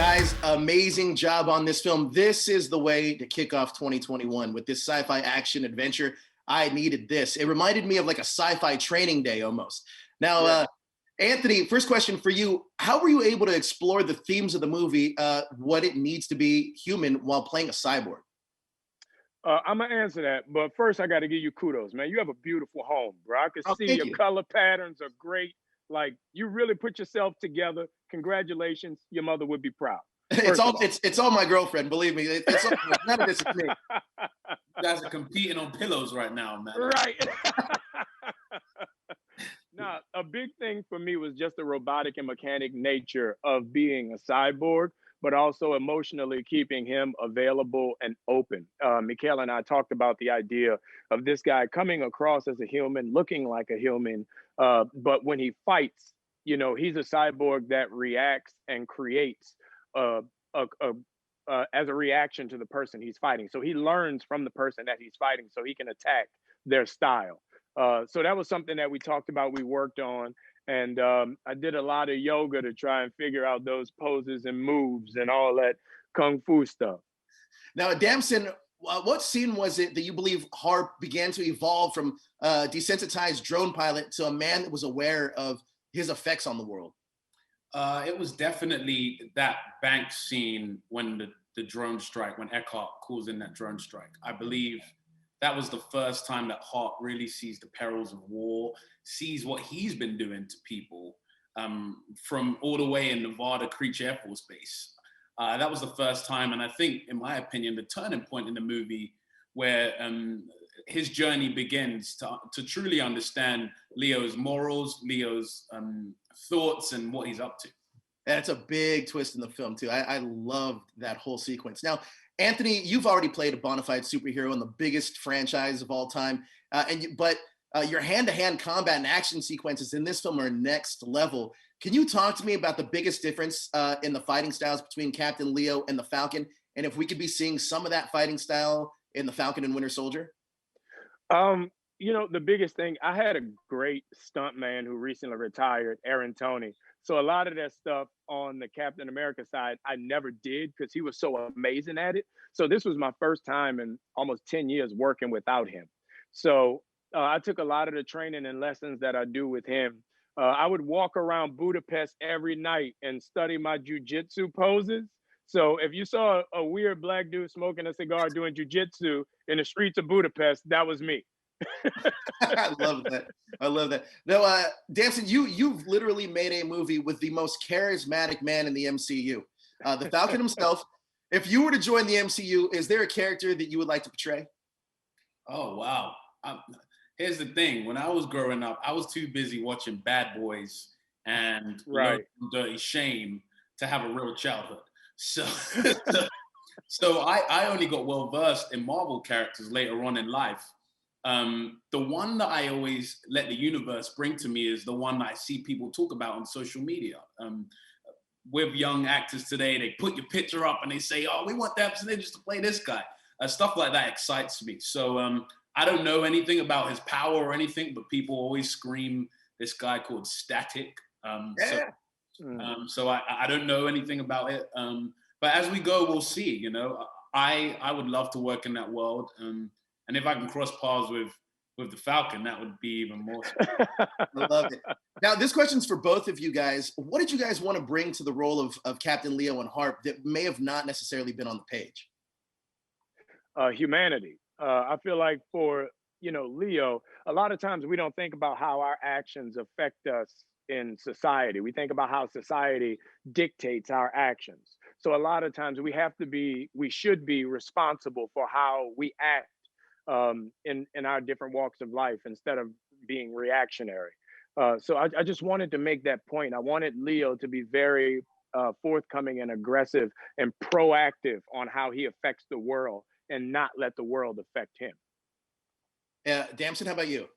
Guys, amazing job on this film. This is the way to kick off 2021 with this sci-fi action adventure. I needed this. It reminded me of like a sci-fi training day almost. Now, Anthony, first question for you. How were you able to explore the themes of the movie, what it needs to be human while playing a cyborg? I'm gonna answer that, but first I got to give you kudos, man. You have a beautiful home, bro. I can Oh, see thank your you. color patterns are great. Like you really put yourself together. Congratulations, your mother would be proud. It's First all of all, it's all my girlfriend. Believe me, it's all, none of this is me. You guys are competing on pillows right now, man. right. Now, a big thing for me was just the robotic and mechanic nature of being a cyborg, but also emotionally keeping him available and open. Mikhail and I talked about the idea of this guy coming across as a human, looking like a human, but when he fights, he's a cyborg that reacts and creates uh, a, a, as a reaction to the person he's fighting. So he learns from the person that he's fighting so he can attack their style. So that was something that we talked about, we worked on. And I did a lot of yoga to try and figure out those poses and moves and all that kung fu stuff. Now, Damson, what scene was it that you believe Harp began to evolve from a desensitized drone pilot to a man that was aware of his effects on the world? It was definitely that bank scene when the drone strike, when Eckhart calls in that drone strike. I believe that was the first time that Hart really sees the perils of war, sees what he's been doing to people from all the way in Nevada Creech Air Force Base. That was the first time, and I think, in my opinion, the turning point in the movie where his journey begins to truly understand Leo's morals, Leo's thoughts, and what he's up to. That's a big twist in the film too. I loved that whole sequence. Now, Anthony, you've already played a bona fide superhero in the biggest franchise of all time, but your hand-to-hand combat and action sequences in this film are next level. Can you talk to me about the biggest difference in the fighting styles between Captain Leo and the Falcon, and if we could be seeing some of that fighting style in the Falcon and Winter Soldier? The biggest thing, I had a great stunt man who recently retired, Aaron Toney. So a lot of that stuff on the Captain America side, I never did because he was so amazing at it. So this was my first time in almost 10 years working without him. So I took a lot of the training and lessons that I do with him. I would walk around Budapest every night and study my jujitsu poses. So if you saw a weird black dude smoking a cigar doing jujitsu in the streets of Budapest, that was me. I love that. I love that. No, Damson, you've literally made a movie with the most charismatic man in the MCU, the Falcon himself. If you were to join the MCU, is there a character that you would like to portray? Oh, wow. Here's the thing. When I was growing up, I was too busy watching Bad Boys and Right. Dirty Shame to have a real childhood. So, so I only got well versed in Marvel characters later on in life. The one that I always let the universe bring to me is the one that I see people talk about on social media. With young actors today, they put your picture up and they say, "Oh, we want Damson Idris to play this guy." Stuff like that excites me. So I don't know anything about his power or anything, but people always scream this guy called Static. So I don't know anything about it. But as we go, we'll see. I would love to work in that world. And if I can cross paths with the Falcon, that would be even more. I love it. Now, this question's for both of you guys. What did you guys want to bring to the role of Captain Leo and Harp that may have not necessarily been on the page? Humanity. I feel like for Leo, a lot of times we don't think about how our actions affect us in society. We think about how society dictates our actions. So a lot of times we should be responsible for how we act in our different walks of life instead of being reactionary. So I just wanted to make that point. I wanted Leo to be very forthcoming and aggressive and proactive on how he affects the world and not let the world affect him. Damson, how about you?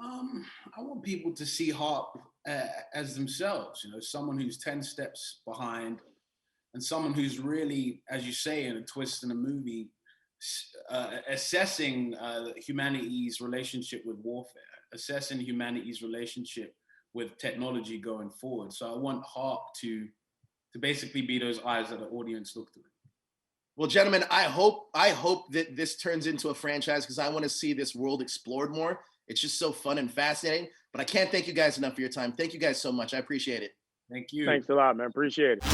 I want people to see Harp as themselves, someone who's 10 steps behind and someone who's really, as you say, in a twist in a movie, assessing humanity's relationship with warfare, assessing humanity's relationship with technology going forward. So I want Harp to to basically be those eyes that the audience look through. Well, gentlemen, I hope that this turns into a franchise because I want to see this world explored more. It's just so fun and fascinating. But I can't thank you guys enough for your time. Thank you guys so much. I appreciate it. Thank you. Thanks a lot, man. Appreciate it.